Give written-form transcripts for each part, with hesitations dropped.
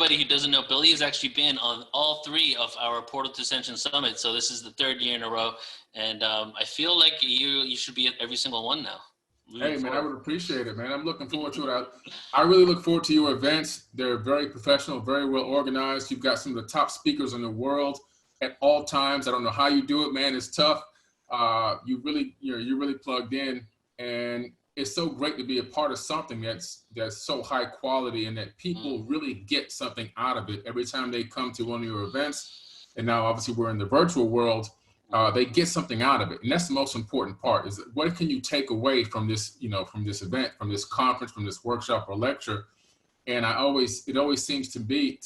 everybody who doesn't know, Billy has actually been on all 3 of our Portal to Ascension Summit. So this is the 3rd year in a row. And I feel like you should be at every single one now. Hey, man, I would appreciate it, man. I'm looking forward to it. I really look forward to your events. They're very professional, very well organized. You've got some of the top speakers in the world at all times. I don't know how you do it, man. It's tough. You're really plugged in, and it's so great to be a part of something that's so high quality and that people really get something out of it every time they come to one of your events. And now, obviously, we're in the virtual world. They get something out of it, and that's the most important part. Is what can you take away from this, from this event, from this conference, from this workshop or lecture? And it always seems to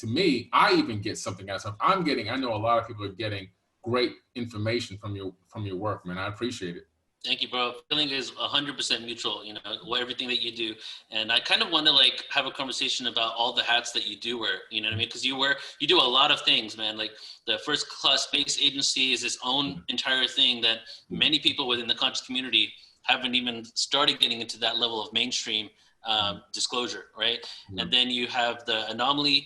me, I even get something out of it. I know a lot of people are getting great information from your work, man. I appreciate it. Thank you, bro. Feeling is 100% mutual, everything that you do. And I kind of want to have a conversation about all the hats that you do wear, you know what I mean? Because you do a lot of things, man. Like the First Class Space Agency is its own entire thing that many people within the conscious community haven't even started getting into that level of mainstream disclosure, right? Mm-hmm. And then you have the anomalies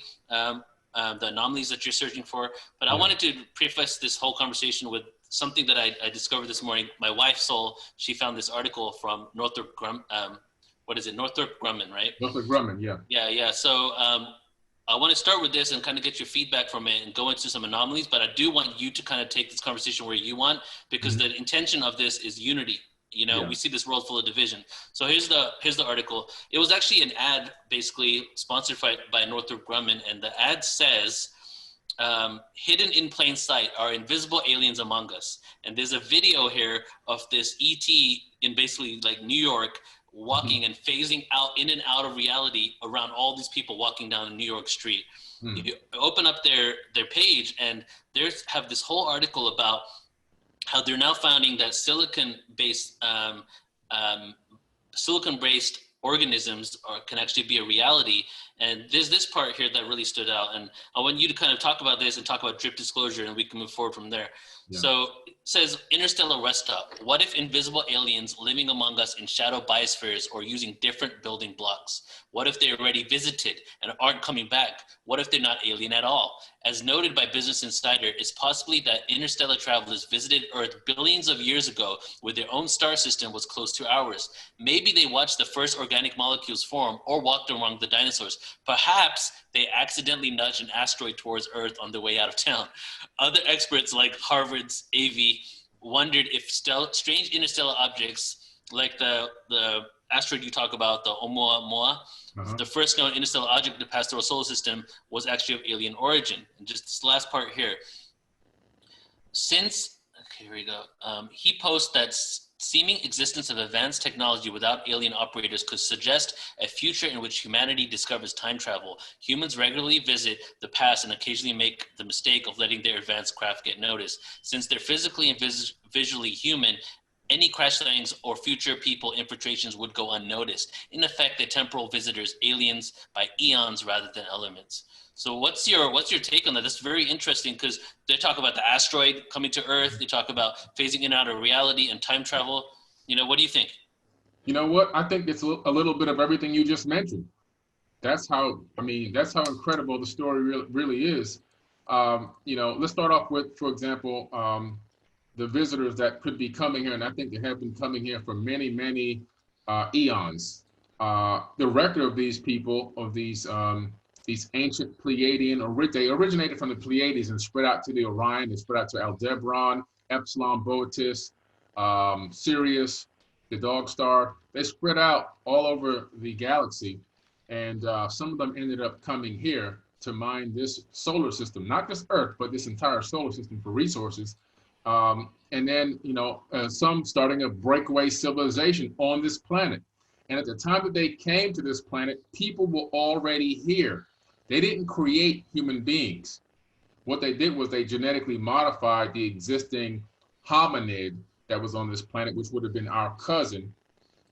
that you're searching for. But I wanted to preface this whole conversation with something that I discovered this morning. My wife, Sol, she found this article from Northrop Grumman, right? Northrop Grumman, yeah. Yeah. So I want to start with this and kind of get your feedback from it and go into some anomalies, but I do want you to kind of take this conversation where you want, because the intention of this is unity. We see this world full of division. So here's the article. It was actually an ad basically sponsored by Northrop Grumman, and the ad says, hidden in plain sight are invisible aliens among us. And there's a video here of this ET in basically like New York walking and phasing out in and out of reality around all these people walking down a New York street. You open up their page and they have this whole article about how they're now finding that silicon-based organisms can actually be a reality. And there's this part here that really stood out. And I want you to kind of talk about this and talk about drip disclosure, and we can move forward from there. Yeah. So it says, Interstellar rest stop. What if invisible aliens living among us in shadow biospheres or using different building blocks? What if they already visited and aren't coming back? What if they're not alien at all? As noted by Business Insider, it's possibly that interstellar travelers visited Earth billions of years ago where their own star system was close to ours. Maybe they watched the first organic molecules form or walked among the dinosaurs. Perhaps they accidentally nudged an asteroid towards Earth on their way out of town. Other experts like Harvard's AV wondered if strange interstellar objects like the asteroid you talk about, the Oumuamua, the first known interstellar object to pass through our solar system, was actually of alien origin. And just this last part here. Here we go. He posts that seeming existence of advanced technology without alien operators could suggest a future in which humanity discovers time travel. Humans regularly visit the past and occasionally make the mistake of letting their advanced craft get noticed. Since they're physically and visually human, any crash landings or future people infiltrations would go unnoticed. In effect, they're temporal visitors, aliens by eons rather than elements. So what's your take on that? That's very interesting because they talk about the asteroid coming to Earth. They talk about phasing in and out of reality and time travel. What do you think? You know what? I think it's a little bit of everything you just mentioned. That's how incredible the story really is. Let's start off with, for example, the visitors that could be coming here, and I think they have been coming here for many, many eons. The record of these people, of these ancient Pleiadian, they originated from the Pleiades and spread out to the Orion, they spread out to Aldebaran, Epsilon, Boötis, Sirius, the Dog Star. They spread out all over the galaxy, and some of them ended up coming here to mine this solar system, not just Earth, but this entire solar system for resources. And then, some starting a breakaway civilization on this planet. And at the time that they came to this planet, people were already here. They didn't create human beings. What they did was they genetically modified the existing hominid that was on this planet, which would have been our cousin,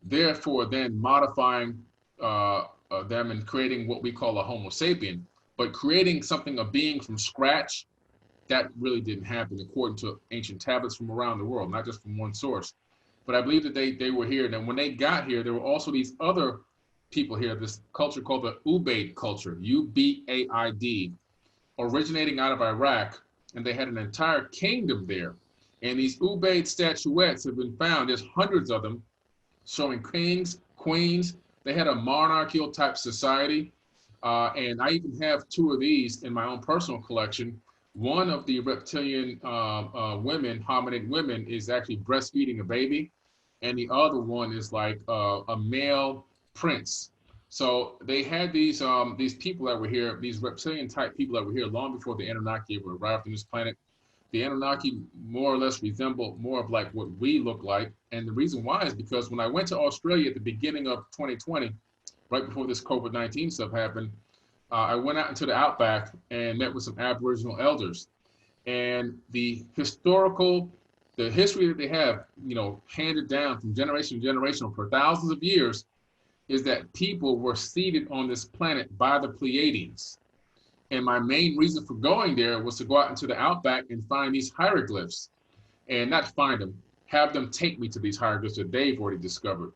therefore then modifying them and creating what we call a Homo sapien. But creating a being from scratch, that really didn't happen according to ancient tablets from around the world, not just from one source. But I believe that they were here. And when they got here, there were also these other people here, this culture called the Ubaid culture, Ubaid, originating out of Iraq, and they had an entire kingdom there. And these Ubaid statuettes have been found. There's hundreds of them showing kings, queens. They had a monarchical type society. And I even have two of these in my own personal collection. One of the reptilian women, hominid women, is actually breastfeeding a baby. And the other one is like a male prince. So they had these people that were here, these reptilian type people that were here long before the Anunnaki ever arrived on this planet. The Anunnaki more or less resemble more of like what we look like. And the reason why is because when I went to Australia at the beginning of 2020, right before this COVID-19 stuff happened, I went out into the outback and met with some Aboriginal elders. And the history that they have, handed down from generation to generation for thousands of years, is that people were seeded on this planet by the Pleiadians. And my main reason for going there was to go out into the outback and find these hieroglyphs, and not find them, have them take me to these hieroglyphs that they've already discovered.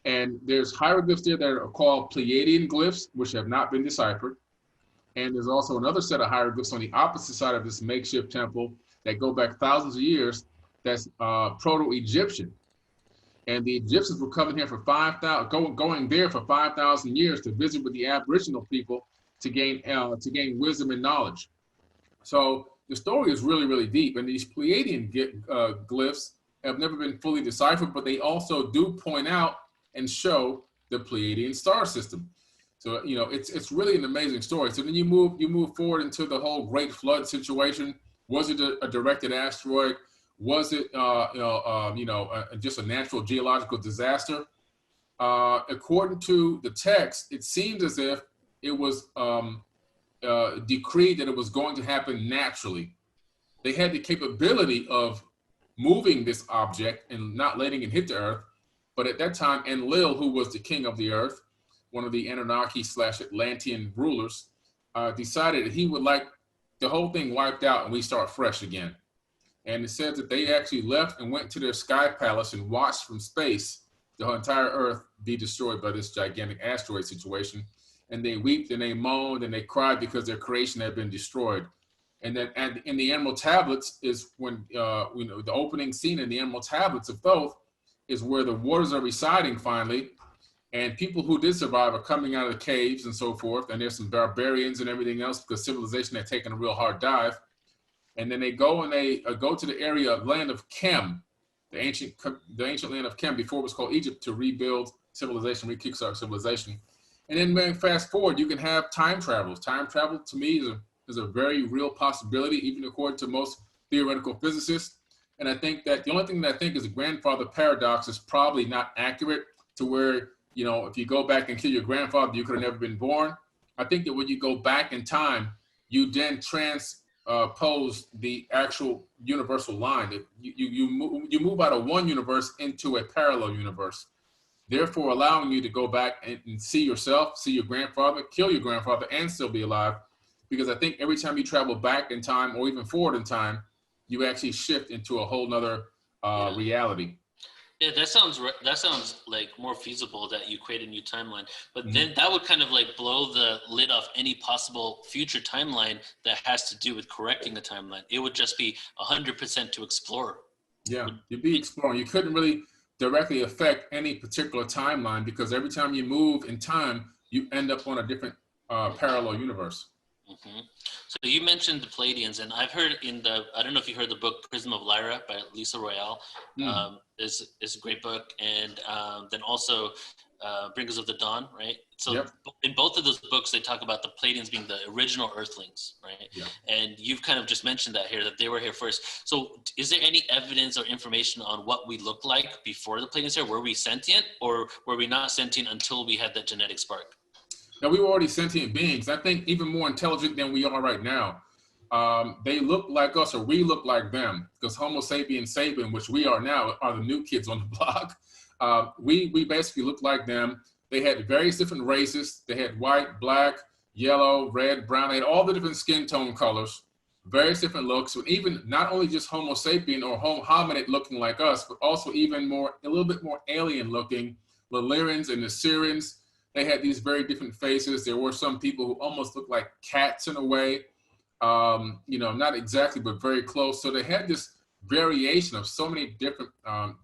And there's hieroglyphs there that are called Pleiadian glyphs, which have not been deciphered. And there's also another set of hieroglyphs on the opposite side of this makeshift temple that go back thousands of years. That's Proto-Egyptian. And the Egyptians were coming here for 5,000, going there for 5,000 years to visit with the Aboriginal people to gain wisdom and knowledge. So the story is really, really deep. And these Pleiadian glyphs have never been fully deciphered, but they also do point out and show the Pleiadian star system. So it's really an amazing story. So then you move forward into the whole Great Flood situation. Was it a directed asteroid? Was it just a natural geological disaster? According to the text, it seems as if it was decreed that it was going to happen naturally. They had the capability of moving this object and not letting it hit the earth. But at that time, Enlil, who was the king of the earth, one of the Anunnaki/Atlantean rulers, decided that he would like the whole thing wiped out and we start fresh again. And it says that they actually left and went to their sky palace and watched from space the entire earth be destroyed by this gigantic asteroid situation. And they wept and they moaned and they cried because their creation had been destroyed. And then in the Emerald Tablets is when, the opening scene in the Emerald Tablets of Thoth is where the waters are receding finally. And people who did survive are coming out of the caves and so forth. And there's some barbarians and everything else because civilization had taken a real hard dive. And then they go to the area of land of Kem, the ancient land of Kem before it was called Egypt, to rebuild civilization, re-kickstart civilization. And then when fast forward, you can have time travel. Time travel to me is a very real possibility, even according to most theoretical physicists. And I think that the only thing that I think is a grandfather paradox is probably not accurate to where, if you go back and kill your grandfather, you could have never been born. I think that when you go back in time, you then transpose the actual universal line. You move out of one universe into a parallel universe, therefore allowing you to go back and see yourself, see your grandfather, kill your grandfather, and still be alive. Because I think every time you travel back in time or even forward in time, you actually shift into a whole nother reality. Yeah, that sounds like more feasible that you create a new timeline. But then that would kind of like blow the lid off any possible future timeline that has to do with correcting the timeline. It would just be 100% to explore. Yeah, you'd be exploring. You couldn't really directly affect any particular timeline because every time you move in time, you end up on a different parallel universe. Mm-hmm. So you mentioned the Pleiadians, and I've heard I don't know if you heard the book Prism of Lyra by Lisa Royale. Is a great book, and then also Bringers of the Dawn, right? So in both of those books, they talk about the Pleiadians being the original Earthlings, right? Yeah. And you've kind of just mentioned that here, that they were here first. So is there any evidence or information on what we looked like before the Pleiadians here? Were we sentient, or were we not sentient until we had that genetic spark? Now, we were already sentient beings. I think even more intelligent than we are right now. They look like us, or we look like them, because Homo sapiens sapien, which we are now, are the new kids on the block. We basically look like them. They had various different races. They had white, black, yellow, red, brown. They had all the different skin tone colors, various different looks. So even not only just Homo sapien or hominid looking like us, but also even a little bit more alien looking, Lillarians and Assyrians. They had these very different faces. There were some people who almost looked like cats in a way, not exactly, but very close. So they had this variation of so many different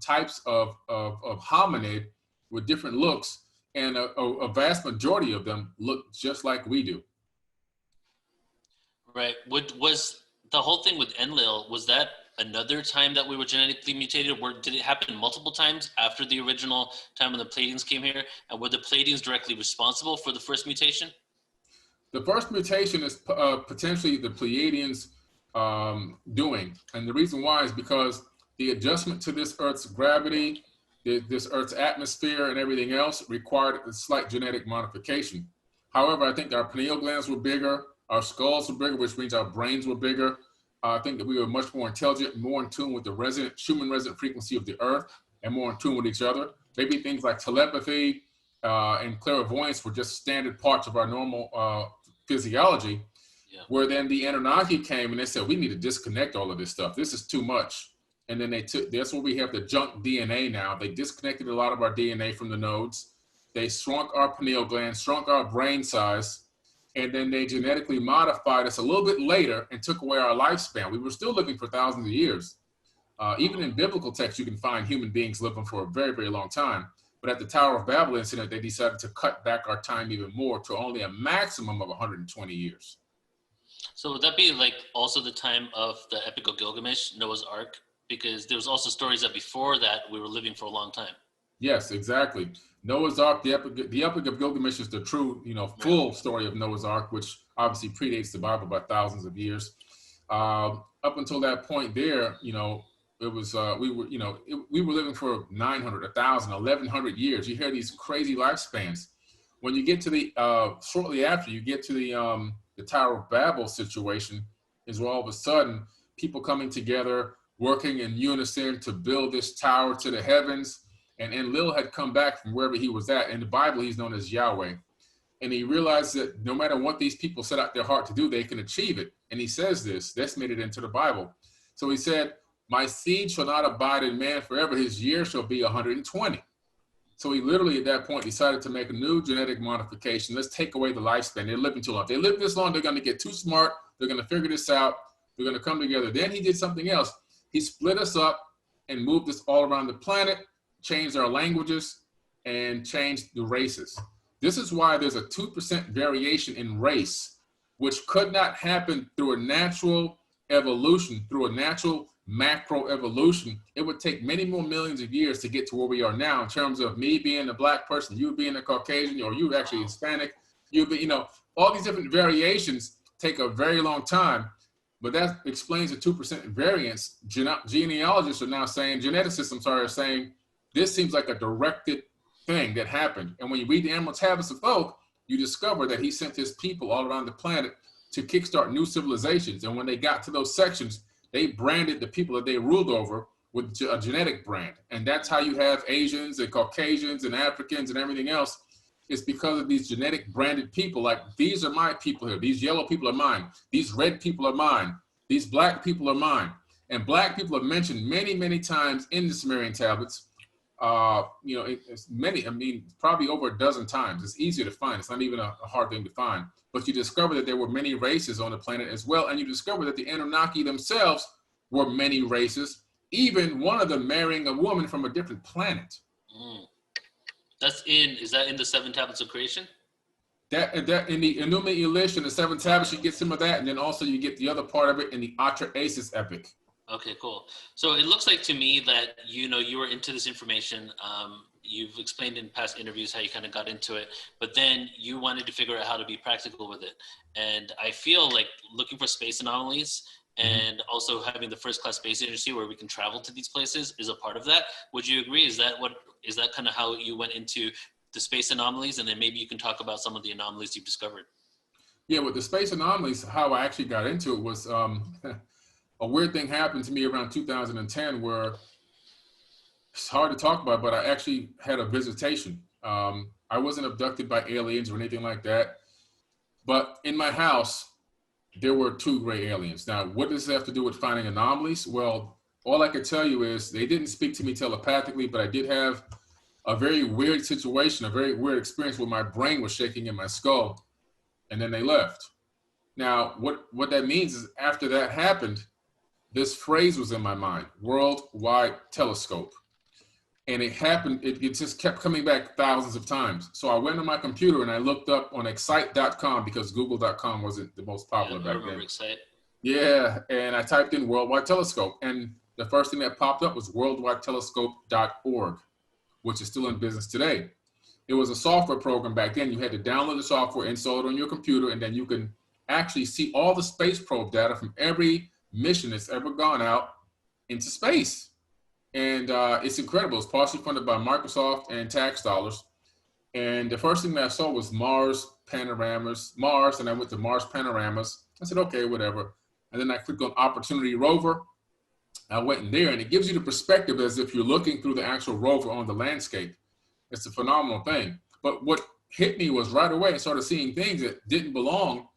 types of hominid with different looks, and a vast majority of them look just like we do. Right. Was the whole thing with Enlil, was that another time that we were genetically mutated? Or did it happen multiple times after the original time when the Pleiadians came here? And were the Pleiadians directly responsible for the first mutation? The first mutation is potentially the Pleiadians doing. And the reason why is because the adjustment to this Earth's gravity, this Earth's atmosphere and everything else required a slight genetic modification. However, I think our pineal glands were bigger, our skulls were bigger, which means our brains were bigger. I think that we were much more intelligent, more in tune with the Schumann resonant frequency of the Earth, and more in tune with each other. Maybe things like telepathy and clairvoyance were just standard parts of our normal physiology. Yeah. Where then the Anunnaki came and they said, we need to disconnect all of this stuff. This is too much. And then that's where we have the junk DNA now. They disconnected a lot of our DNA from the nodes. They shrunk our pineal gland, shrunk our brain size, and then they genetically modified us a little bit later and took away our lifespan. We were still living for thousands of years. Even in biblical texts, you can find human beings living for a very, very long time. But at the Tower of Babel incident, they decided to cut back our time even more to only a maximum of 120 years. So would that be like also the time of the Epic of Gilgamesh, Noah's Ark? Because there was also stories that before that we were living for a long time. Yes, exactly. Noah's Ark, the Epic of Gilgamesh is the true, full story of Noah's Ark, which obviously predates the Bible by thousands of years. Up until that point there, it was we were living for 900, 1,000, 1,100 years. You hear these crazy lifespans. When you get to the shortly after you get to the Tower of Babel situation, is where all of a sudden people coming together, working in unison to build this tower to the heavens. And Enlil had come back from wherever he was at. In the Bible, he's known as Yahweh. And he realized that no matter what these people set out their heart to do, they can achieve it. And he says this, that's made it into the Bible. So he said, my seed shall not abide in man forever. His years shall be 120. So he literally at that point decided to make a new genetic modification. Let's take away the lifespan. They're living too long. If they live this long, they're going to get too smart. They're going to figure this out. They're going to come together. Then he did something else. He split us up and moved us all around the planet, changed our languages, and changed the races. This is why there's a 2% variation in race, which could not happen through a natural evolution, through a natural macro evolution. It would take many more millions of years to get to where we are now in terms of me being a black person, you being a Caucasian, or you actually Hispanic, all these different variations take a very long time. But that explains the 2% variance. Genealogists are now saying, geneticists, are saying, this seems like a directed thing that happened. And when you read the Emerald Tablets of Oak, you discover that he sent his people all around the planet to kickstart new civilizations. And when they got to those sections, they branded the people that they ruled over with a genetic brand. And that's how you have Asians and Caucasians and Africans and everything else. It's because of these genetic branded people. Like, these are my people here. These yellow people are mine. These red people are mine. These black people are mine. And black people are mentioned many, many times in the Sumerian tablets. It's many, probably over a dozen times. It's easier to find. It's not even a hard thing to find. But you discover that there were many races on the planet as well. And you discover that the Anunnaki themselves were many races, even one of them marrying a woman from a different planet. Is that in the 7 tablets of creation? That in the Enuma Elish and the 7 tablets, you get some of that. And then also you get the other part of it in the Atrahasis epic. Okay, cool. So it looks like to me that, you were into this information. You've explained in past interviews how you kind of got into it, but then you wanted to figure out how to be practical with it. And I feel like looking for space anomalies and also having the first class space agency where we can travel to these places is a part of that. Would you agree? Is that kind of how you went into the space anomalies? And then maybe you can talk about some of the anomalies you've discovered. Yeah, with the space anomalies, how I actually got into it was, a weird thing happened to me around 2010 where it's hard to talk about, but I actually had a visitation. I wasn't abducted by aliens or anything like that. But in my house, there were 2 gray aliens. Now, what does this have to do with finding anomalies? Well, all I could tell you is they didn't speak to me telepathically, but I did have a very weird situation, a very weird experience where my brain was shaking in my skull, and then they left. Now, what that means is after that happened, this phrase was in my mind: worldwide telescope. And it happened, it just kept coming back thousands of times. So I went on my computer and I looked up on excite.com, because google.com wasn't the most popular back then. Excite. Yeah, and I typed in worldwide telescope, and the first thing that popped up was worldwidetelescope.org, which is still in business today. It was a software program back then. You had to download the software, install it on your computer, and then you can actually see all the space probe data from every mission that's ever gone out into space. And it's incredible. It's partially funded by Microsoft and tax dollars. And the first thing that I saw was Mars panoramas, Mars, and I went to Mars panoramas. I said, okay, whatever. And then I clicked on Opportunity Rover. I went in there, and it gives you the perspective as if you're looking through the actual rover on the landscape. It's a phenomenal thing. But what hit me was right away I started seeing things that didn't belong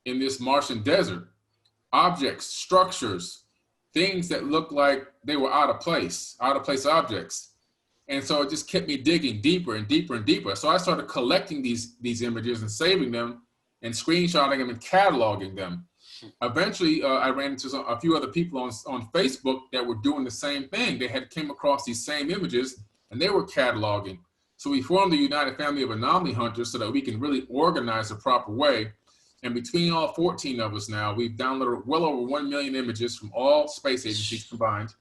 in this Martian desert. Objects, structures, things that looked like they were out of place objects. And so it just kept me digging deeper and deeper and deeper. So I started collecting these images and saving them and screenshotting them and cataloging them. Eventually, I ran into a few other people on Facebook that were doing the same thing. They had came across these same images and they were cataloging. So we formed the United Family of Anomaly Hunters so that we can really organize the proper way. And between all 14 of us now, we've downloaded well over 1 million images from all space agencies combined.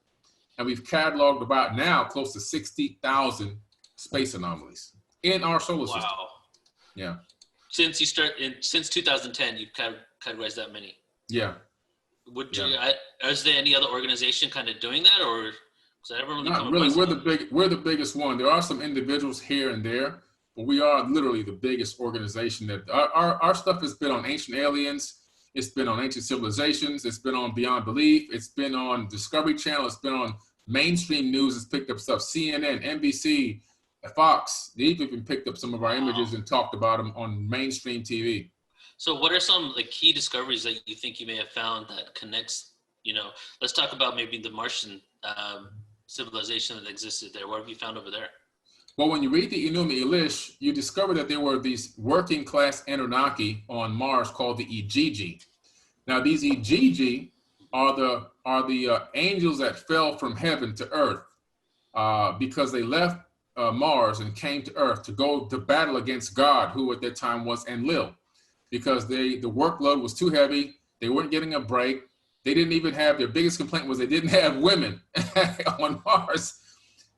And we've cataloged about now close to 60,000 space anomalies in our solar system. Wow. Yeah. Since 2010, you've categorized that many. Yeah. Is there any other organization kind of doing that, or not really? We're the biggest one. There are some individuals here and there, but we are literally the biggest organization. That our stuff has been on ancient aliens, it's been on ancient civilizations, it's been on Beyond Belief, it's been on Discovery Channel, it's been on mainstream news. It's picked up stuff, CNN, NBC, Fox. They've even picked up some of our images and talked about them on mainstream TV. So what are some key discoveries that you think you may have found that connects, let's talk about maybe the Martian civilization that existed there. What have you found over there? Well, when you read the Enuma Elish, you discover that there were these working class Anunnaki on Mars called the Igigi. Now, these Igigi are the angels that fell from heaven to earth because they left Mars and came to earth to go to battle against God, who at that time was Enlil, because the workload was too heavy. They weren't getting a break. They didn't even have, their biggest complaint was they didn't have women on Mars.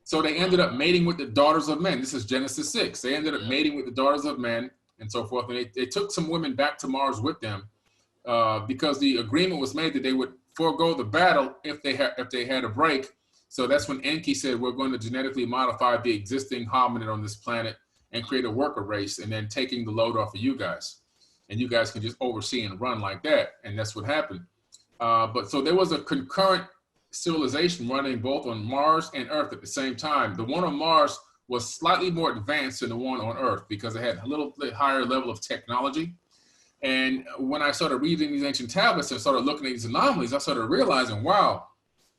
So they ended up mating with the daughters of men. This is Genesis 6. They ended up mating with the daughters of men and so forth. And they took some women back to Mars with them because the agreement was made that they would forego the battle if they had a break. So that's when Enki said, we're going to genetically modify the existing hominid on this planet and create a worker race, and then taking the load off of you guys. And you guys can just oversee and run like that. And that's what happened. But so there was a concurrent civilization running both on Mars and Earth at the same time. The one on Mars was slightly more advanced than the one on Earth because it had a little bit higher level of technology. And when I started reading these ancient tablets and started looking at these anomalies, I started realizing, wow,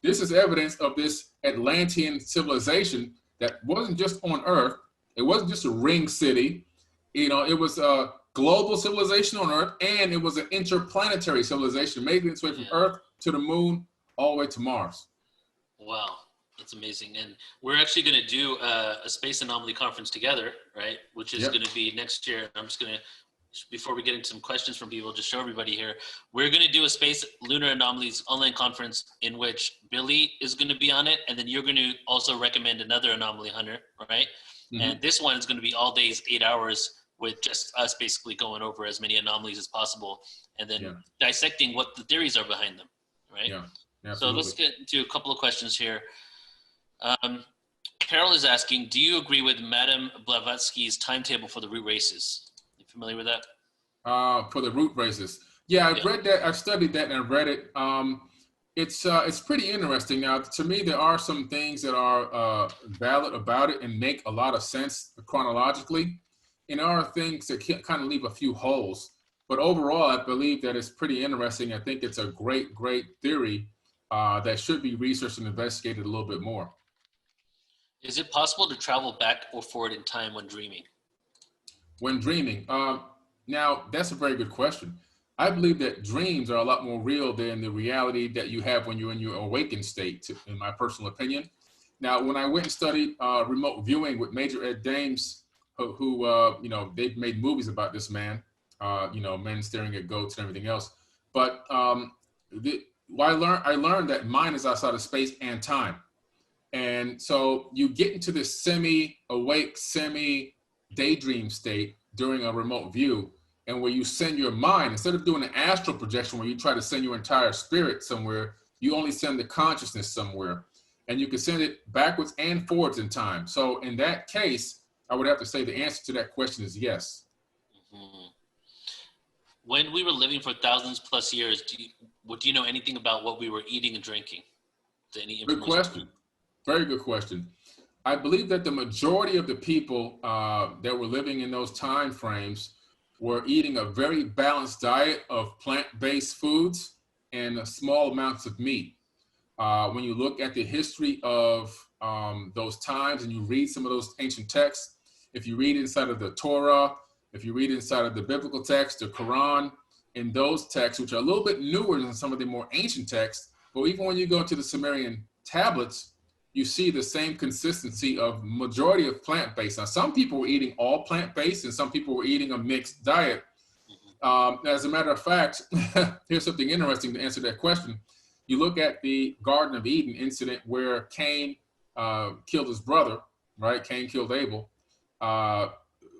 this is evidence of this Atlantean civilization that wasn't just on Earth. It wasn't just a ring city. It was a global civilization on Earth, and it was an interplanetary civilization making its way from Earth to the moon, all the way to Mars. Wow, that's amazing. And we're actually going to do a space anomaly conference together, right? Which is going to be next year. I'm just going to, before we get into some questions from people, just show everybody here. We're going to do a space lunar anomalies online conference in which Billy is going to be on it, and then you're going to also recommend another anomaly hunter, right? Mm-hmm. And this one is going to be all days, 8 hours, with just us basically going over as many anomalies as possible and then dissecting what the theories are behind them, right? Yeah. So let's get into a couple of questions here. Carol is asking, do you agree with Madame Blavatsky's timetable for the root races? You familiar with that? For the root races. Yeah, I've read that. I've studied that and I've read it. It's pretty interesting. Now, to me, there are some things that are valid about it and make a lot of sense chronologically. And there are things that kind of leave a few holes. But overall, I believe that it's pretty interesting. I think it's a great, great theory that should be researched and investigated a little bit more. Is it possible to travel back or forward in time when dreaming? When dreaming, now that's a very good question. I believe that dreams are a lot more real than the reality that you have when you're in your awakened state, in my personal opinion. Now, when I went and studied remote viewing with Major Ed Dames, who they've made movies about this man, men staring at goats and everything else. But I learned that mind is outside of space and time. And so you get into this semi-awake, semi-daydream state during a remote view, and where you send your mind, instead of doing an astral projection where you try to send your entire spirit somewhere, you only send the consciousness somewhere. And you can send it backwards and forwards in time. So in that case, I would have to say the answer to that question is yes. Mm-hmm. When we were living for thousands plus years, do you know anything about what we were eating and drinking? Good question. Very good question. I believe that the majority of the people that were living in those time frames were eating a very balanced diet of plant-based foods and small amounts of meat. When you look at the history of those times and you read some of those ancient texts, if you read inside of the Torah, if you read inside of the biblical text, the Quran, in those texts, which are a little bit newer than some of the more ancient texts, but even when you go to the Sumerian tablets, you see the same consistency of majority of plant-based. Now, some people were eating all plant-based and some people were eating a mixed diet. As a matter of fact, here's something interesting to answer that question. You look at the Garden of Eden incident where Cain killed his brother, right? Cain killed Abel.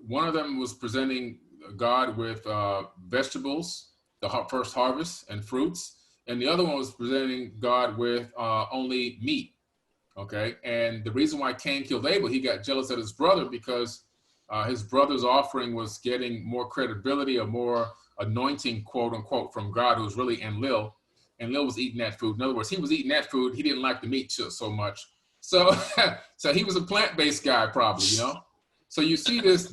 One of them was presenting God with vegetables, the first harvest and fruits. And the other one was presenting God with only meat. Okay, and the reason why Cain killed Abel, he got jealous of his brother because his brother's offering was getting more credibility or more anointing, quote unquote, from God, who was really Enlil. Enlil was eating that food. In other words, he was eating that food. He didn't like the meat so much. So, so he was a plant-based guy, probably, you know. So you see this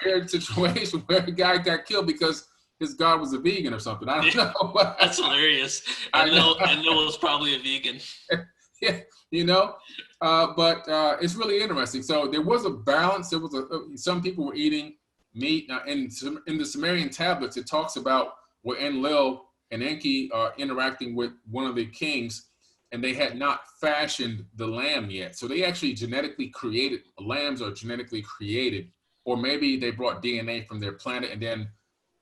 weird situation where a guy got killed because his God was a vegan or something. I don't know. That's hilarious. Enlil was probably a vegan. Yeah, you know, but it's really interesting. So there was a balance. There was some people were eating meat. Now, in the Sumerian tablets, it talks about where Enlil and Enki are interacting with one of the kings, and they had not fashioned the lamb yet. So they actually genetically created, lambs are genetically created, or maybe they brought DNA from their planet and then,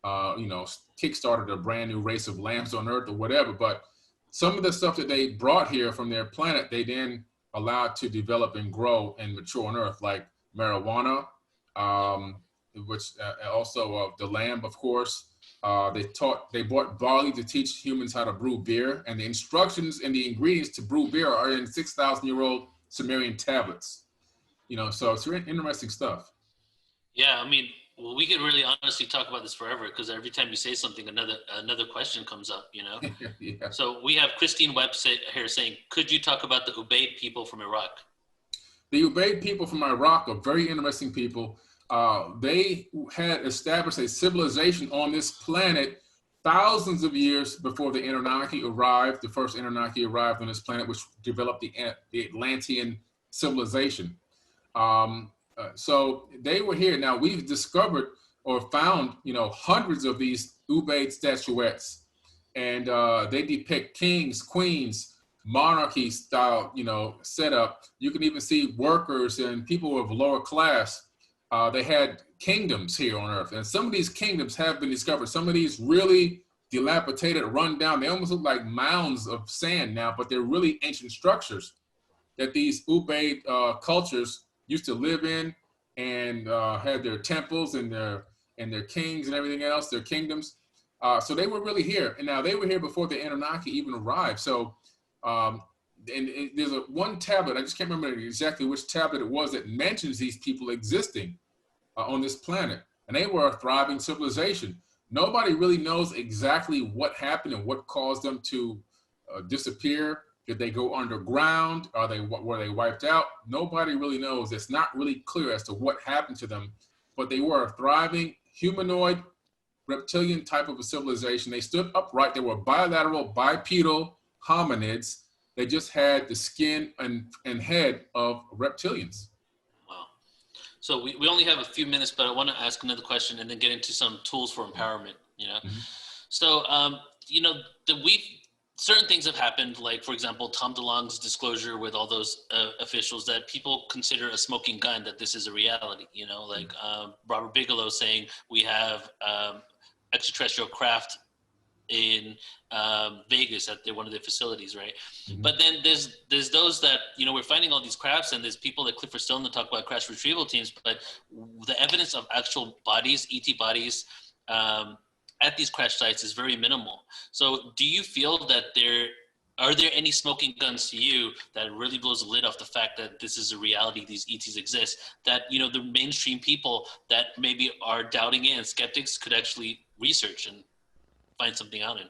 kickstarted a brand new race of lambs on Earth or whatever. But some of the stuff that they brought here from their planet, they then allowed to develop and grow and mature on Earth, like marijuana, which also the lamb, of course. They bought barley to teach humans how to brew beer, and the instructions and the ingredients to brew beer are in 6,000-year-old Sumerian tablets. So it's really interesting stuff. Yeah, I mean, well, we could really honestly talk about this forever because every time you say something, another question comes up, Yeah. So we have Christine Webb here saying, could you talk about the Ubaid people from Iraq? The Ubaid people from Iraq are very interesting people. They had established a civilization on this planet thousands of years before the Anunnaki arrived. The first Anunnaki arrived on this planet, which developed the Atlantean civilization. So they were here. Now we've discovered or found, hundreds of these Ubaid statuettes, and they depict kings, queens, monarchy style, setup. You can even see workers and people of lower class. They had kingdoms here on Earth, and some of these kingdoms have been discovered. Some of these really dilapidated, run down. They almost look like mounds of sand now, but they're really ancient structures that these Ubaid cultures used to live in, and had their temples and their kings and everything else, their kingdoms. So they were really here. And now they were here before the Anunnaki even arrived. So there's one tablet, I just can't remember exactly which tablet it was, that mentions these people existing on this planet. And they were a thriving civilization. Nobody really knows exactly what happened and what caused them to disappear. Did they go underground? Were they wiped out? Nobody really knows. It's not really clear as to what happened to them, but they were a thriving humanoid reptilian type of a civilization. They stood upright. They were bilateral, bipedal hominids. They just had the skin and head of reptilians. Wow. So we only have a few minutes, but I want to ask another question and then get into some tools for empowerment, you know? Mm-hmm. So, you know, certain things have happened, like, for example, Tom DeLonge's disclosure with all those officials that people consider a smoking gun, that this is a reality, you know, like Robert Bigelow saying we have extraterrestrial craft in Vegas at one of their facilities, right? Mm-hmm. But then there's those that, you know, we're finding all these crafts, and there's people like Clifford Stone that talk about crash retrieval teams, but the evidence of actual bodies, ET bodies, at these crash sites is very minimal. So do you feel that are there any smoking guns to you that really blows the lid off the fact that this is a reality, these ETs exist, that, you know, the mainstream people that maybe are doubting it and skeptics could actually research and find something out in?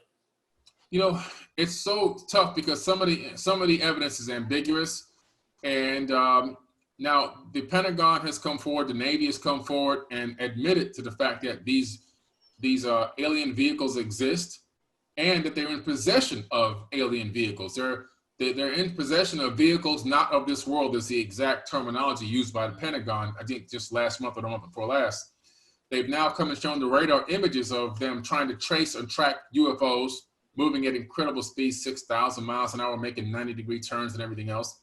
You know, it's so tough because some of the evidence is ambiguous, and now the Pentagon has come forward, the Navy has come forward and admitted to the fact that these alien vehicles exist, and that they're in possession of alien vehicles. They're in possession of vehicles not of this world, is the exact terminology used by the Pentagon. I think just last month or the month before last. They've now come and shown the radar images of them trying to trace and track UFOs moving at incredible speed, 6,000 miles an hour, making 90-degree turns and everything else.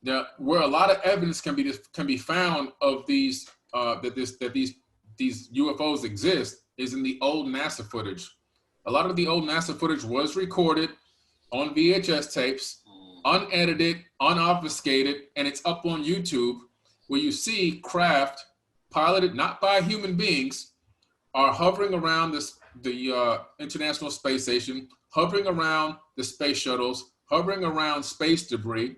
Now, where a lot of evidence can be found of these these UFOs exist is in the old NASA footage. A lot of the old NASA footage was recorded on VHS tapes, unedited, unobfuscated, and it's up on YouTube, where you see craft piloted not by human beings are hovering around the International Space Station, hovering around the space shuttles, hovering around space debris.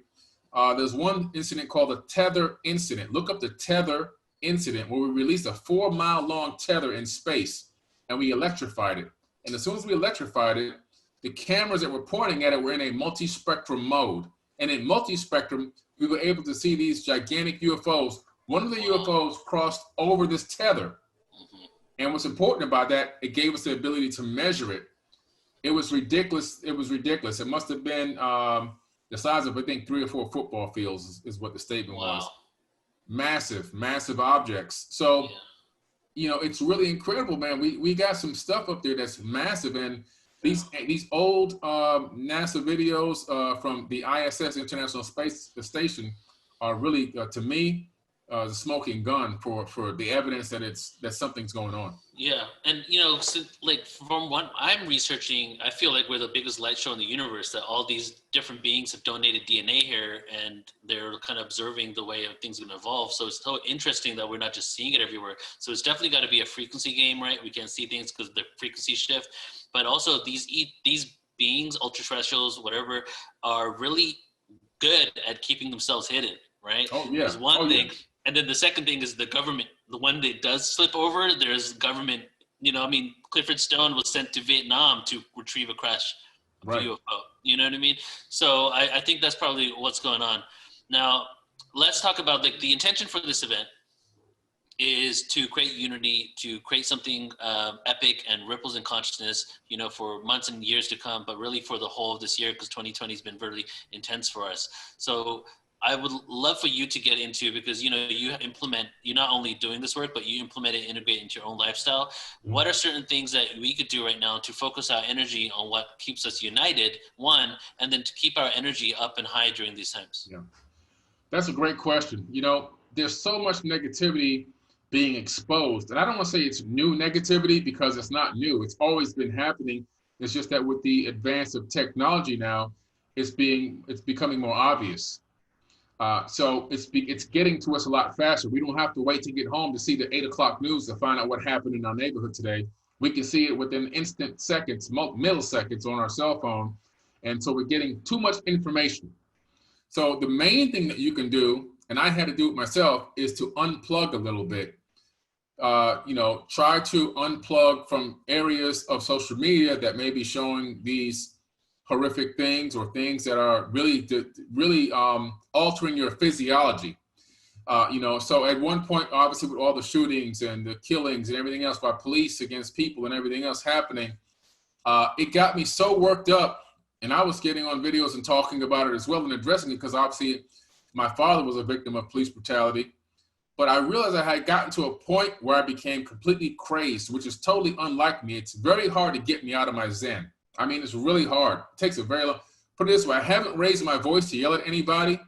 There's one incident called the tether incident. Look up the tether incident, where we released a 4-mile-long tether in space and we electrified it. And as soon as we electrified it, the cameras that were pointing at it were in a multi-spectrum mode. And in multi-spectrum, we were able to see these gigantic UFOs. One of the UFOs crossed over this tether. And what's important about that, it gave us the ability to measure it. It was ridiculous. It was ridiculous. It must have been the size of, I think, 3 or 4 football fields is what the statement was. Massive, massive objects. So, you know, it's really incredible, man. We got some stuff up there that's massive. And these old NASA videos from the ISS, International Space Station, are really, to me, the smoking gun for the evidence that something's going on. Yeah, and you know, so, like, from what I'm researching, I feel like we're the biggest light show in the universe, that all these different beings have donated DNA here, and they're kind of observing the way things are going to evolve. So it's so interesting that we're not just seeing it everywhere. So it's definitely got to be a frequency game, right? We can't see things because the frequency shift, but also these beings, ultra-terrestrials, whatever, are really good at keeping themselves hidden, right? Oh yeah. There's one thing. Yeah. And then the second thing is the government. The one that does slip over, there's government, you know, I mean, Clifford Stone was sent to Vietnam to retrieve a crash of a UFO. You know what I mean? So I think that's probably what's going on. Now, let's talk about, like, the intention for this event is to create unity, to create something epic and ripples in consciousness, you know, for months and years to come, but really for the whole of this year, because 2020 has been really intense for us. So I would love for you to get into, because, you know, you're not only doing this work, but you implement it, integrate it into your own lifestyle. What are certain things that we could do right now to focus our energy on what keeps us united, one, and then to keep our energy up and high during these times? Yeah, that's a great question. You know, there's so much negativity being exposed, and I don't want to say it's new negativity, because it's not new. It's always been happening. It's just that with the advance of technology now, it's becoming more obvious. So it's getting to us a lot faster. We don't have to wait to get home to see the 8 o'clock news to find out what happened in our neighborhood today. We can see it within instant seconds, milliseconds on our cell phone. And so we're getting too much information. So the main thing that you can do, and I had to do it myself, is to unplug a little bit. You know, try to unplug from areas of social media that may be showing these horrific things, or things that are really altering your physiology. You know, so at one point, obviously, with all the shootings and the killings and everything else by police against people and everything else happening, it got me so worked up And I was getting on videos and talking about it as well and addressing it because obviously my father was a victim of police brutality. But I realized I had gotten to a point where I became completely crazed, which is totally unlike me. It's very hard to get me out of my zen. I mean, it's really hard. It takes a very long, put it this way, I haven't raised my voice to yell at anybody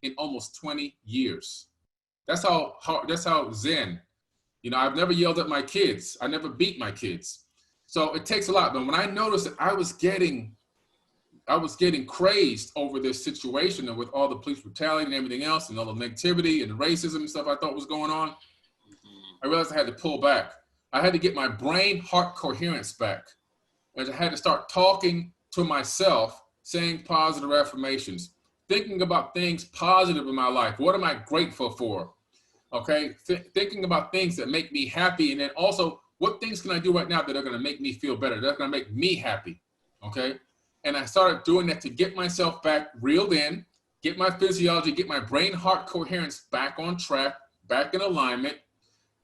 in almost 20 years. That's how hard, that's how zen. You know, I've never yelled at my kids. I never beat my kids. So it takes a lot. But when I noticed that I was getting crazed over this situation and with all the police brutality and everything else and all the negativity and the racism and stuff I thought was going on, I realized I had to pull back. I had to get my brain-heart coherence back. And I had to start talking to myself, saying positive affirmations, thinking about things positive in my life. What am I grateful for? Okay, thinking about things that make me happy. And then also, what things can I do right now that are going to make me feel better? That's going to make me happy. Okay. And I started doing that to get myself back reeled in, get my physiology, get my brain-heart coherence back on track, back in alignment,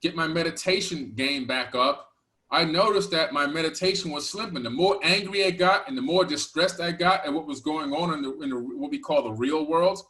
get my meditation game back up. I noticed that my meditation was slipping. The more angry I got and the more distressed I got at what was going on in the what we call the real world,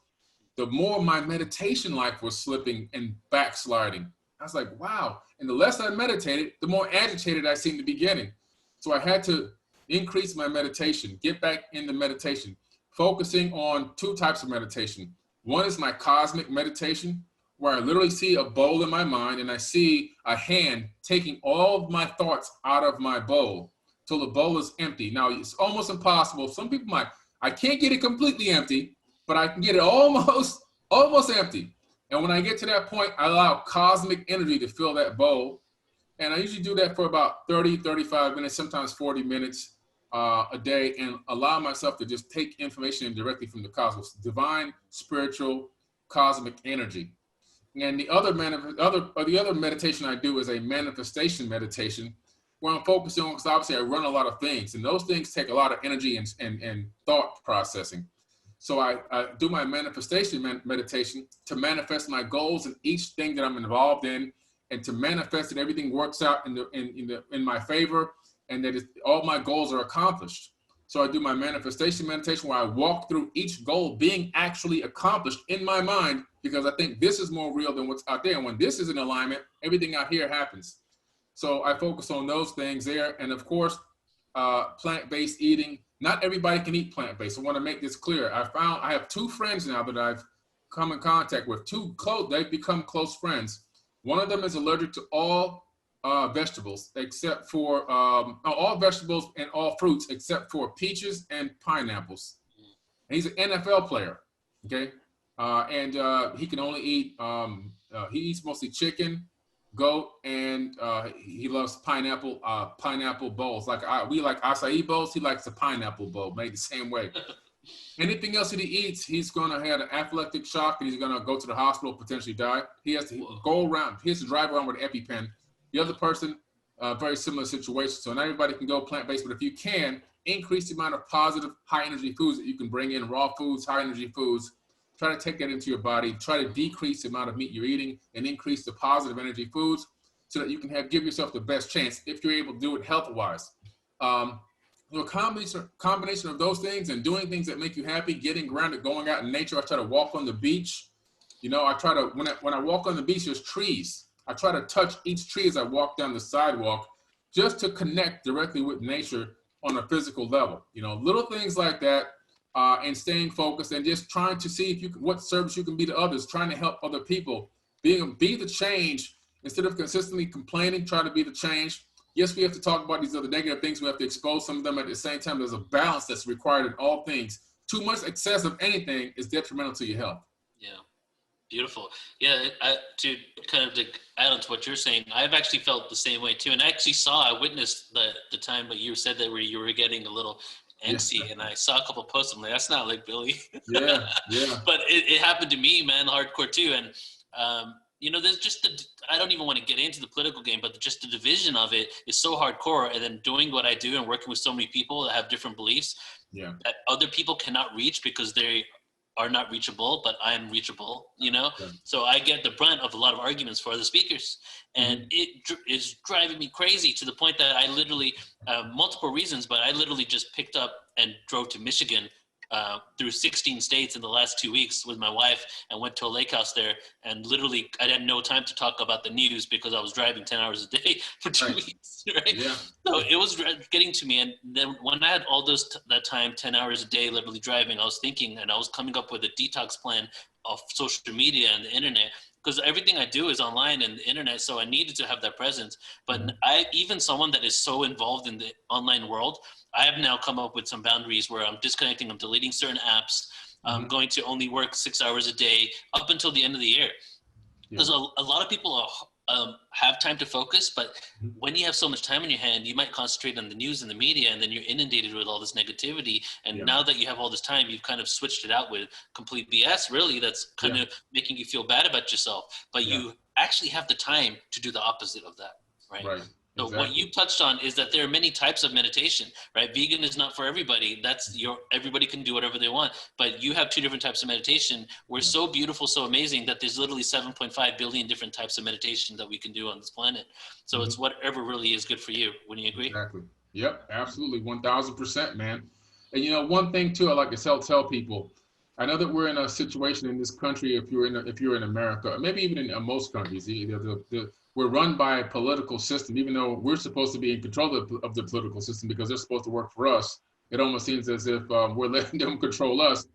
the more my meditation life was slipping and backsliding. I was like, wow. And the less I meditated, the more agitated I seemed to be getting. So I had to increase my meditation, get back into meditation, focusing on two types of meditation. One is my cosmic meditation, where I literally see a bowl in my mind and I see a hand taking all of my thoughts out of my bowl till the bowl is empty. Now, it's almost impossible. Some people might, I can't get it completely empty, but I can get it almost empty. And when I get to that point, I allow cosmic energy to fill that bowl. And I usually do that for about 30, 35 minutes, sometimes 40 minutes a day, and allow myself to just take information in directly from the cosmos, divine, spiritual, cosmic energy. And the other meditation I do is a manifestation meditation, where I'm focusing on, because obviously I run a lot of things, and those things take a lot of energy and thought processing. So I do my manifestation meditation to manifest my goals in each thing that I'm involved in, and to manifest that everything works out in my favor, and that all my goals are accomplished. So I do my manifestation meditation where I walk through each goal being actually accomplished in my mind, because I think this is more real than what's out there. And when this is in alignment, everything out here happens. So I focus on those things there. And of course, plant-based eating. Not everybody can eat plant-based. I want to make this clear. I have two friends now that I've come in contact with. They've become close friends. One of them is allergic to all vegetables except for all vegetables and all fruits except for peaches and pineapples. And he's an NFL player, okay? And he can only eat, he eats mostly chicken, goat, and he loves pineapple bowls. Like we like acai bowls, he likes a pineapple bowl made the same way. Anything else that he eats, he's going to have an anaphylactic shock and he's going to go to the hospital, potentially die. He has to go around, he has to drive around with an EpiPen. The other person, very similar situation. So not everybody can go plant-based, but if you can, increase the amount of positive, high-energy foods that you can bring in, raw foods, high-energy foods. Try to take that into your body. Try to decrease the amount of meat you're eating and increase the positive energy foods so that you can give yourself the best chance if you're able to do it health-wise. A combination of those things and doing things that make you happy, getting grounded, going out in nature. I try to walk on the beach. You know, I try to, when I walk on the beach, there's trees. I try to touch each tree as I walk down the sidewalk just to connect directly with nature on a physical level. You know, little things like that, and staying focused and just trying to see if what service you can be to others, trying to help other people, be the change instead of consistently complaining, try to be the change. Yes, we have to talk about these other negative things. We have to expose some of them. At the same time, there's a balance that's required in all things. Too much excess of anything is detrimental to your health. Yeah. Beautiful. Yeah, to kind of add on to what you're saying, I've actually felt the same way too. And I witnessed the time that you said that where you were getting a little angsty, and I saw a couple posts. I'm like, that's not like Billy. Yeah. But it happened to me, man, hardcore too. And you know, there's just I don't even want to get into the political game, but just the division of it is so hardcore. And then doing what I do and working with so many people that have different beliefs that other people cannot reach because they are not reachable, but I'm reachable, Yeah. So I get the brunt of a lot of arguments for the speakers, and it is driving me crazy to the point that I literally, multiple reasons, but I literally just picked up and drove to Michigan through 16 states in the last 2 weeks with my wife, and went to a lake house there, and literally I had no time to talk about the news because I was driving 10 hours a day for 2 weeks, right? Yeah. So it was getting to me, and then when I had all that time, 10 hours a day, literally driving, I was thinking, and I was coming up with a detox plan of social media and the internet, because everything I do is online and the internet, so I needed to have that presence. But even someone that is so involved in the online world, I have now come up with some boundaries where I'm disconnecting, I'm deleting certain apps, I'm going to only work 6 hours a day up until the end of the year. Because a lot of people have time to focus, but when you have so much time in your hand, you might concentrate on the news and the media, and then you're inundated with all this negativity. And now that you have all this time, you've kind of switched it out with complete BS, really, that's kind of making you feel bad about yourself. But you actually have the time to do the opposite of that, right? So what you touched on is that there are many types of meditation, right? Vegan is not for everybody. Everybody can do whatever they want, but you have 2 different types of meditation. We're so beautiful, so amazing that there's literally 7.5 billion different types of meditation that we can do on this planet. So it's whatever really is good for you. Wouldn't you agree? Exactly. Yep, absolutely. 1000%, man. And one thing too, I like to tell people, I know that we're in a situation in this country, if you're in America, or maybe even in most countries, we're run by a political system, even though we're supposed to be in control of the political system because they're supposed to work for us. It almost seems as if we're letting them control us.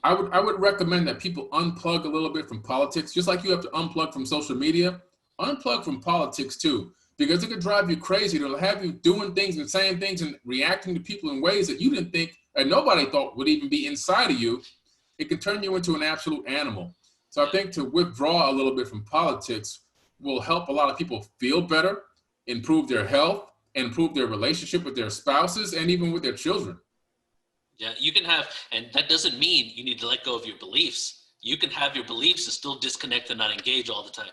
I would recommend that people unplug a little bit from politics, just like you have to unplug from social media. Unplug from politics too, because it could drive you crazy. It'll have you doing things and saying things and reacting to people in ways that you didn't think and nobody thought would even be inside of you. It can turn you into an absolute animal. So I think to withdraw a little bit from politics will help a lot of people feel better, improve their health, improve their relationship with their spouses, and even with their children. Yeah, you can have, and that doesn't mean you need to let go of your beliefs. You can have your beliefs and still disconnect and not engage all the time.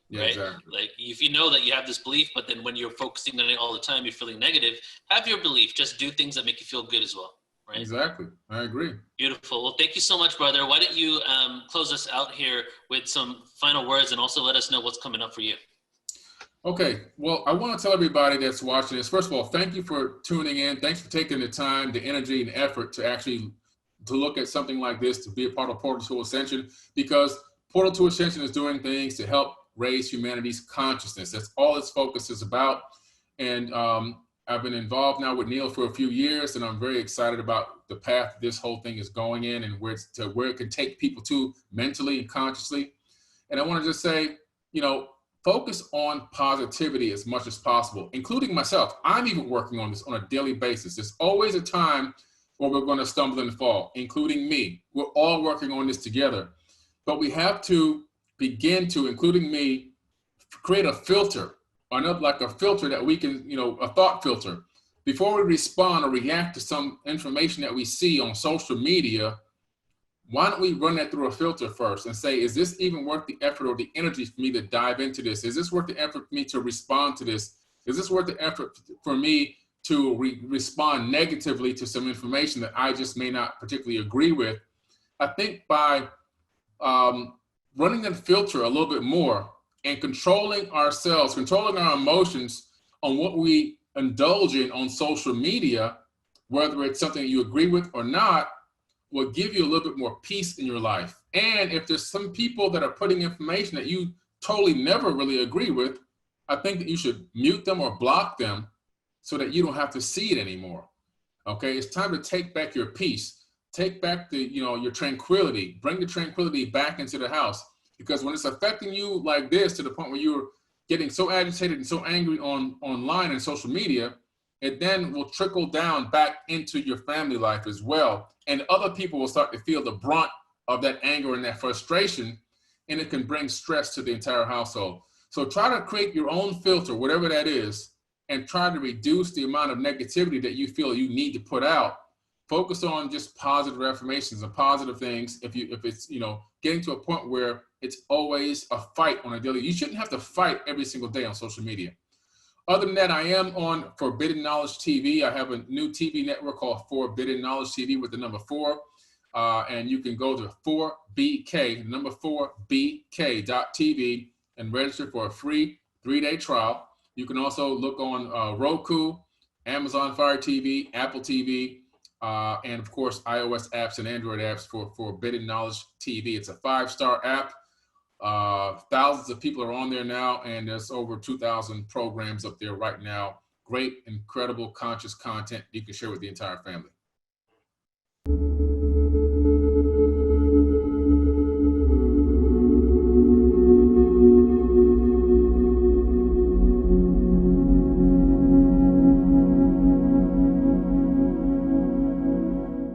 Yeah, right? Exactly. Like if you know that you have this belief, but then when you're focusing on it all the time, you're feeling negative, have your belief, just do things that make you feel good as well. Right? Exactly. I agree. Beautiful. Well, thank you so much, brother. Why don't you close us out here with some final words and also let us know what's coming up for you. Okay. Well, I want to tell everybody that's watching this, first of all, thank you for tuning in. Thanks for taking the time, the energy, and effort to look at something like this, to be a part of Portal to Ascension, because Portal to Ascension is doing things to help raise humanity's consciousness. That's all its focus is about. And I've been involved now with Neil for a few years, and I'm very excited about the path this whole thing is going in and where it can take people to mentally and consciously. And I want to just say, focus on positivity as much as possible, including myself. I'm even working on this on a daily basis. There's always a time where we're going to stumble and fall, including me. We're all working on this together. But we have to begin to, including me, create a filter, like a filter that we can, a thought filter. Before we respond or react to some information that we see on social media, why don't we run that through a filter first and say, is this even worth the effort or the energy for me to dive into this? Is this worth the effort for me to respond to this? Is this worth the effort for me to respond negatively to some information that I just may not particularly agree with? I think by running that filter a little bit more and controlling ourselves, controlling our emotions on what we indulge in on social media, whether it's something you agree with or not, will give you a little bit more peace in your life. And if there's some people that are putting information that you totally never really agree with, I think that you should mute them or block them so that you don't have to see it anymore. Okay, it's time to take back your peace. Take back your tranquility. Bring the tranquility back into the house. Because when it's affecting you like this, to the point where you're getting so agitated and so angry online and social media, it then will trickle down back into your family life as well. And other people will start to feel the brunt of that anger and that frustration, and it can bring stress to the entire household. So try to create your own filter, whatever that is, and try to reduce the amount of negativity that you feel you need to put out. Focus on just positive affirmations and positive things. If it's getting to a point where it's always a fight on a daily, you shouldn't have to fight every single day on social media. Other than that, I am on Forbidden Knowledge TV. I have a new TV network called Forbidden Knowledge TV with the number 4. and you can go to 4BK, number 4BK.tv, and register for a free 3-day trial. You can also look on Roku, Amazon Fire TV, Apple TV, and of course iOS apps and Android apps for Forbidden Knowledge TV. It's a 5-star app. Thousands of people are on there now, and there's over 2,000 programs up there right now. Great, incredible, conscious content you can share with the entire family.